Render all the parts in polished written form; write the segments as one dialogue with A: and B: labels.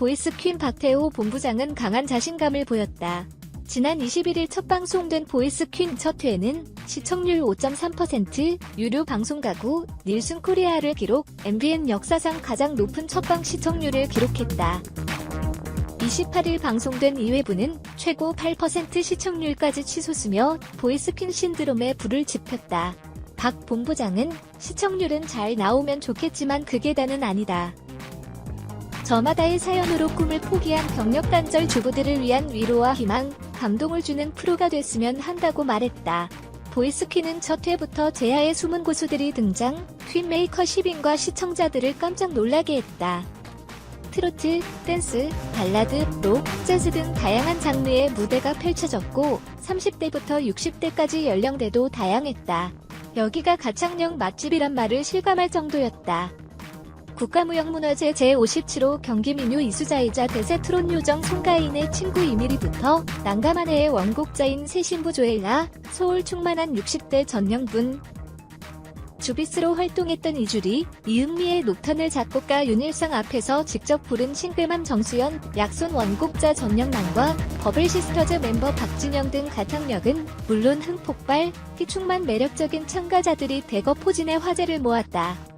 A: 보이스퀸 박태호 본부장은 강한 자신감을 보였다. 지난 21일 첫 방송된 보이스퀸 첫 회는 시청률 5.3%, 유료 방송가구 닐슨 코리아를 기록, MBN 역사상 가장 높은 첫방 시청률을 기록했다. 28일 방송된 2회부는 최고 8% 시청률까지 치솟으며 보이스퀸 신드롬에 불을 지폈다. 박 본부장은 시청률은 잘 나오면 좋겠지만 그게 다는 아니다. 저마다의 사연으로 꿈을 포기한 경력 단절 주부들을 위한 위로와 희망, 감동을 주는 프로가 됐으면 한다고 말했다. 보이스퀸은 첫 회부터 제야의 숨은 고수들이 등장, 퀸메이커 10인과 시청자들을 깜짝 놀라게 했다. 트로트, 댄스, 발라드, 록, 재즈 등 다양한 장르의 무대가 펼쳐졌고 30대부터 60대까지 연령대도 다양했다. 여기가 가창력 맛집이란 말을 실감할 정도였다. 국가무형문화재 제57호 경기민요 이수자이자 대세 트롯 요정 송가인의 친구 이미리부터 난감한 해의 원곡자인 새 신부 조엘라, 소울 충만한 60대 전영분, 주비스로 활동했던 이주리, 이은미의 녹턴을 작곡가 윤일상 앞에서 직접 부른 싱글맘 정수연, 약손 원곡자 전영남과 버블시스터즈 멤버 박진영 등 가창력은 물론 흥폭발, 희충만 매력적인 참가자들이 대거 포진해 화제를 모았다.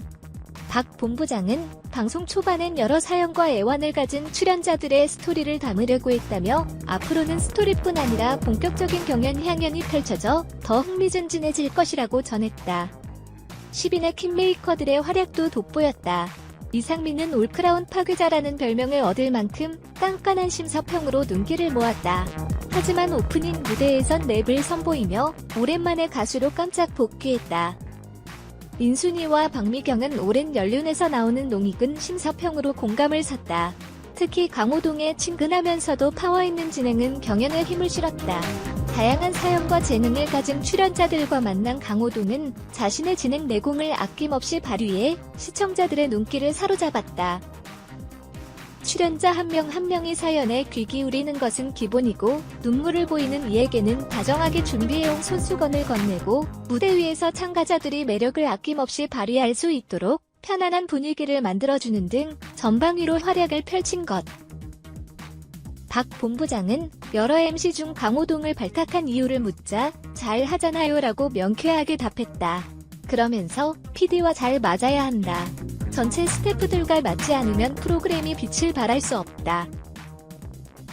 A: 박 본부장은 방송 초반엔 여러 사연과 애환을 가진 출연자들의 스토리를 담으려고 했다며 앞으로는 스토리뿐 아니라 본격적인 경연 향연이 펼쳐져 더 흥미진진해질 것이라고 전했다. 10인의 킹메이커들의 활약도 돋보였다. 이상민은 올크라운 파괴자라는 별명을 얻을 만큼 깐깐한 심사평으로 눈길을 모았다. 하지만 오프닝 무대에선 랩을 선보이며 오랜만에 가수로 깜짝 복귀했다. 인순이와 박미경은 오랜 연륜에서 나오는 농익은 심사평으로 공감을 샀다. 특히 강호동의 친근하면서도 파워있는 진행은 경연에 힘을 실었다. 다양한 사연과 재능을 가진 출연자들과 만난 강호동은 자신의 진행 내공을 아낌없이 발휘해 시청자들의 눈길을 사로잡았다. 출연자 한 명 한 명이 사연에 귀 기울이는 것은 기본이고 눈물을 보이는 이에게는 다정하게 준비해온 손수건을 건네고 무대 위에서 참가자들이 매력을 아낌없이 발휘할 수 있도록 편안한 분위기를 만들어주는 등 전방위로 활약을 펼친 것. 박 본부장은 여러 MC 중 강호동을 발탁한 이유를 묻자 잘 하잖아요 라고 명쾌하게 답했다. 그러면서 PD와 잘 맞아야 한다. 전체 스태프들과 맞지 않으면 프로그램이 빛을 발할 수 없다.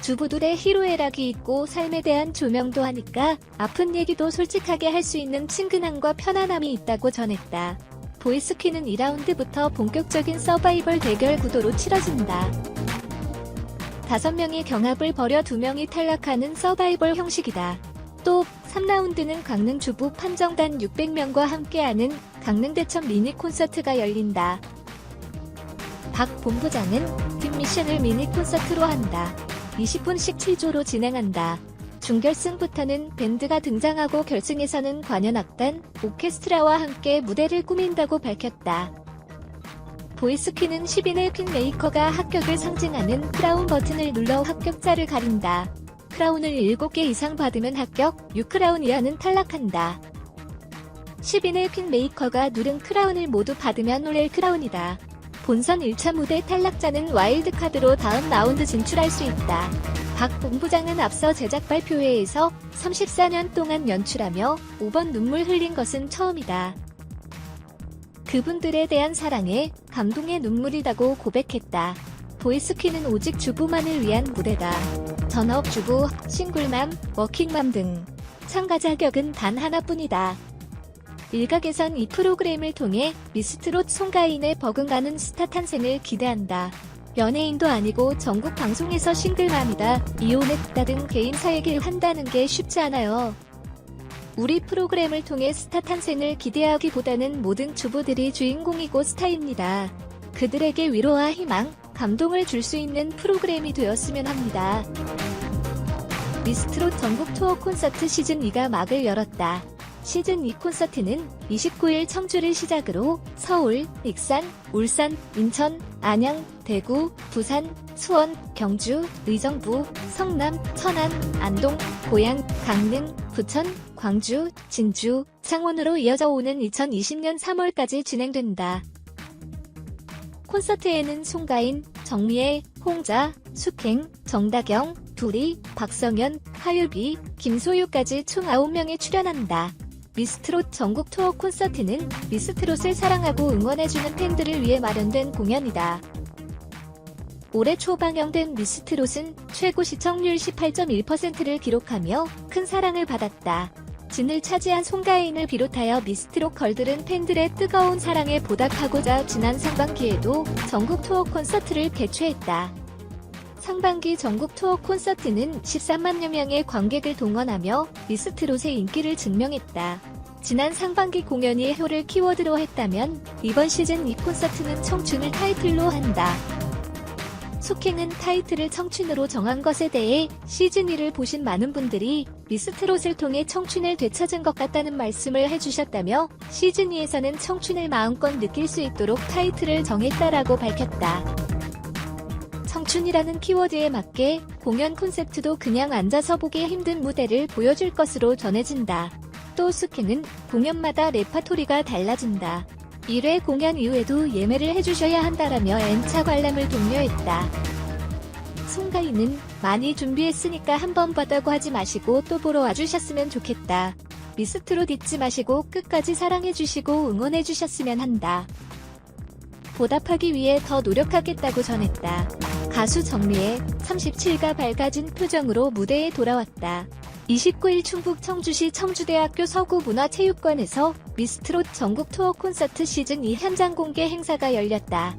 A: 주부들의 희로애락이 있고 삶에 대한 조명도 하니까 아픈 얘기도 솔직하게 할 수 있는 친근함과 편안함이 있다고 전했다. 보이스퀸은 2라운드부터 본격적인 서바이벌 대결 구도로 치러진다. 5명이 경합을 벌여 2명이 탈락하는 서바이벌 형식이다. 또 3라운드는 강릉 주부 판정단 600명과 함께하는 강릉대첩 미니 콘서트가 열린다. 박 본부장은 팀 미션을 미니 콘서트로 한다. 20분씩 7조로 진행한다. 준결승부터는 밴드가 등장하고 결승에서는 관현악단, 오케스트라와 함께 무대를 꾸민다고 밝혔다. 보이스퀸은 10인의 퀸메이커가 합격을 상징하는 크라운 버튼을 눌러 합격자를 가린다. 크라운을 7개 이상 받으면 합격, 6크라운 이하는 탈락한다. 10인의 퀸메이커가 누른 크라운을 모두 받으면 올릴 크라운이다. 본선 1차 무대 탈락자는 와일드카드로 다음 라운드 진출할 수 있다. 박 본부장은 앞서 제작 발표회에서 34년 동안 연출하며 5번 눈물 흘린 것은 처음이다. 그분들에 대한 사랑에 감동의 눈물이라고 고백했다. 보이스퀸은 오직 주부만을 위한 무대다. 전업주부, 싱글맘, 워킹맘 등 참가 자격은 단 하나뿐이다. 일각에선 이 프로그램을 통해 미스트롯 송가인의 버금가는 스타 탄생을 기대한다. 연예인도 아니고 전국 방송에서 싱글맘이다, 이혼했다 등 개인사 얘기를 한다는 게 쉽지 않아요. 우리 프로그램을 통해 스타 탄생을 기대하기보다는 모든 주부들이 주인공이고 스타입니다. 그들에게 위로와 희망, 감동을 줄 수 있는 프로그램이 되었으면 합니다. 미스트롯 전국 투어 콘서트 시즌2가 막을 열었다. 시즌2 콘서트는 29일 청주를 시작으로 서울, 익산, 울산, 인천, 안양, 대구, 부산, 수원, 경주, 의정부, 성남, 천안, 안동, 고양, 강릉, 부천, 광주, 진주, 창원으로 이어져 오는 2020년 3월까지 진행된다. 콘서트에는 송가인, 정미애, 홍자, 숙행, 정다경, 두리, 박성현, 하유비, 김소유까지 총 9명이 출연한다. 미스트롯 전국 투어 콘서트는 미스트롯을 사랑하고 응원해주는 팬들을 위해 마련된 공연이다. 올해 초 방영된 미스트롯은 최고 시청률 18.1%를 기록하며 큰 사랑을 받았다. 진을 차지한 송가인을 비롯하여 미스트롯 걸들은 팬들의 뜨거운 사랑에 보답하고자 지난 상반기에도 전국 투어 콘서트를 개최했다. 상반기 전국 투어 콘서트는 13만여 명의 관객을 동원하며 미스트롯의 인기를 증명했다. 지난 상반기 공연이 해를 키워드로 했다면 이번 시즌 이 콘서트는 청춘을 타이틀로 한다. 숙행은 타이틀을 청춘으로 정한 것에 대해 시즌2를 보신 많은 분들이 미스트롯을 통해 청춘을 되찾은 것 같다는 말씀을 해주셨다며 시즌2에서는 청춘을 마음껏 느낄 수 있도록 타이틀을 정했다라고 밝혔다. 청춘이라는 키워드에 맞게 공연 콘셉트도 그냥 앉아서 보기 힘든 무대를 보여줄 것으로 전해진다. 또 숙행은 공연마다 레파토리가 달라진다. 1회 공연 이후에도 예매를 해주셔야 한다라며 N차 관람을 독려했다. 송가인은 많이 준비했으니까 한번 봤다고 하지 마시고 또 보러 와주셨으면 좋겠다. 미스트롯 잊지 마시고 끝까지 사랑해주시고 응원해주셨으면 한다. 보답하기 위해 더 노력하겠다고 전했다. 가수 정미애 37가 밝아진 표정으로 무대에 돌아왔다. 29일 충북 청주시 청주대학교 서구문화체육관에서 미스트롯 전국 투어 콘서트 시즌2 현장 공개 행사가 열렸다.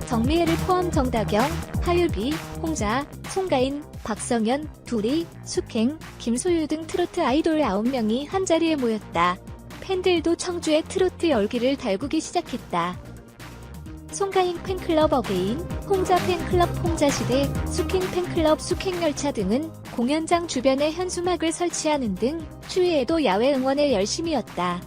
A: 정미애를 포함 정다경, 하유비, 홍자, 송가인, 박성현, 두리, 숙행, 김소유 등 트로트 아이돌 9명이 한자리에 모였다. 팬들도 청주의 트로트 열기를 달구기 시작했다. 송가인 팬클럽 어게인, 홍자 팬클럽 홍자시대, 숙행 팬클럽 숙행열차 등은 공연장 주변에 현수막을 설치하는 등 추위에도 야외 응원에 열심이었다.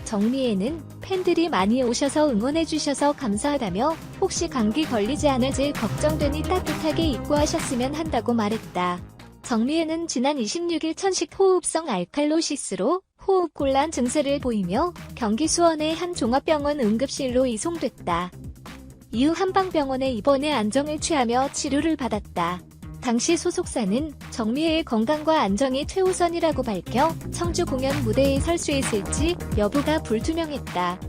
A: 정미애는 팬들이 많이 오셔서 응원해주셔서 감사하다며 혹시 감기 걸리지 않을지 걱정되니 따뜻하게 입고 하셨으면 한다고 말했다. 정미애는 지난 26일 천식 호흡성 알칼로시스로 호흡곤란 증세를 보이며 경기 수원의 한 종합병원 응급실로 이송됐다. 이후 한방병원에 입원해 안정을 취하며 치료를 받았다. 당시 소속사는 정미애의 건강과 안정이 최우선이라고 밝혀 청주 공연 무대에 설 수 있을지 여부가 불투명했다.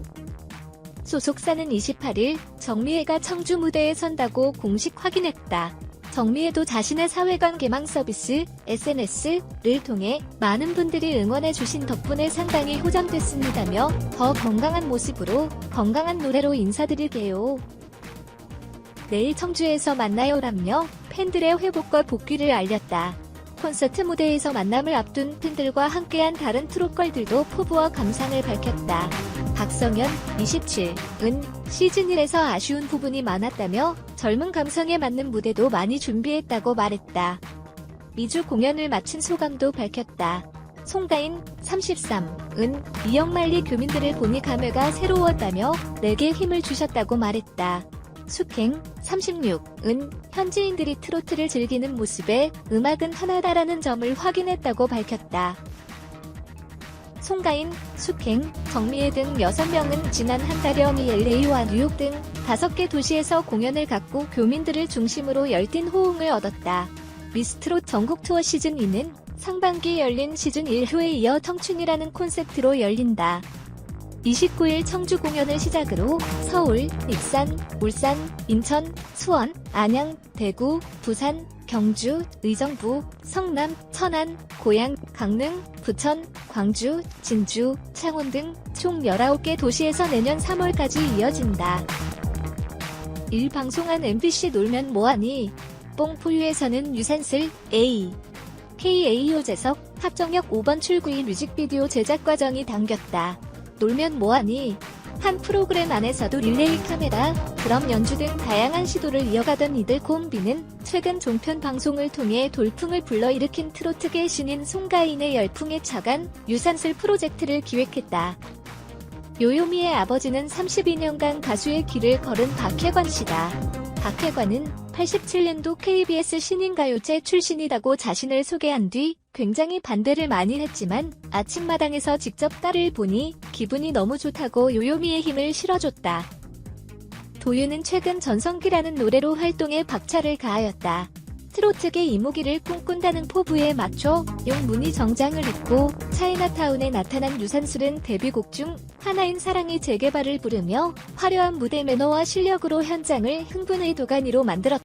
A: 소속사는 28일 정미애가 청주 무대에 선다고 공식 확인했다. 정미애도 자신의 사회관 개망 서비스 SNS를 통해 많은 분들이 응원해주신 덕분에 상당히 호전됐습니다며 더 건강한 모습으로 건강한 노래로 인사드릴게요. 내일 청주에서 만나요라며 팬들의 회복과 복귀를 알렸다. 콘서트 무대에서 만남을 앞둔 팬들과 함께한 다른 트롯걸들도 포부와 감상을 밝혔다. 박성현, 27은 시즌1에서 아쉬운 부분이 많았다며 젊은 감성에 맞는 무대도 많이 준비했다고 말했다. 2주 공연을 마친 소감도 밝혔다. 송가인, 33은 이영만리 교민들을 보니 감회가 새로웠다며 내게 힘을 주셨다고 말했다. 숙행, 36은 현지인들이 트로트를 즐기는 모습에 음악은 하나다라는 점을 확인했다고 밝혔다. 송가인, 숙행, 정미애 등 6명은 지난 한 달여 LA와 뉴욕 등 5개 도시에서 공연을 갖고 교민들을 중심으로 열띤 호응을 얻었다. 미스트롯 전국 투어 시즌2는 상반기 열린 시즌 1호에 이어 청춘이라는 콘셉트로 열린다. 29일 청주 공연을 시작으로 서울, 익산, 울산, 인천, 수원, 안양, 대구, 부산, 경주, 의정부, 성남, 천안, 고양, 강릉, 부천, 광주, 진주, 창원 등 총 19개 도시에서 내년 3월까지 이어진다. 방송한 MBC 놀면 뭐하니? 뽕포유에서는 유산슬 A, KAO재석, 합정역 5번 출구의 뮤직비디오 제작 과정이 당겼다. 놀면 뭐하니? 한 프로그램 안에서도 릴레이 카메라, 드럼 연주 등 다양한 시도를 이어가던 이들 콤비는 최근 종편 방송을 통해 돌풍을 불러일으킨 트로트계 신인 송가인의 열풍에 차간 유산슬 프로젝트를 기획했다. 요요미의 아버지는 32년간 가수의 길을 걸은 박혜관 씨다. 박혜관은 87년도 KBS 신인가요제 출신이라고 자신을 소개한 뒤 굉장히 반대를 많이 했지만 아침마당에서 직접 딸을 보니 기분이 너무 좋다고 요요미의 힘을 실어줬다. 도윤은 최근 전성기라는 노래로 활동에 박차를 가하였다. 트로트계 이무기를 꿈꾼다는 포부에 맞춰 용무늬 정장을 입고 차이나타운에 나타난 유산슬은 데뷔곡 중 하나인 사랑의 재개발을 부르며 화려한 무대 매너와 실력으로 현장을 흥분의 도가니로 만들었다.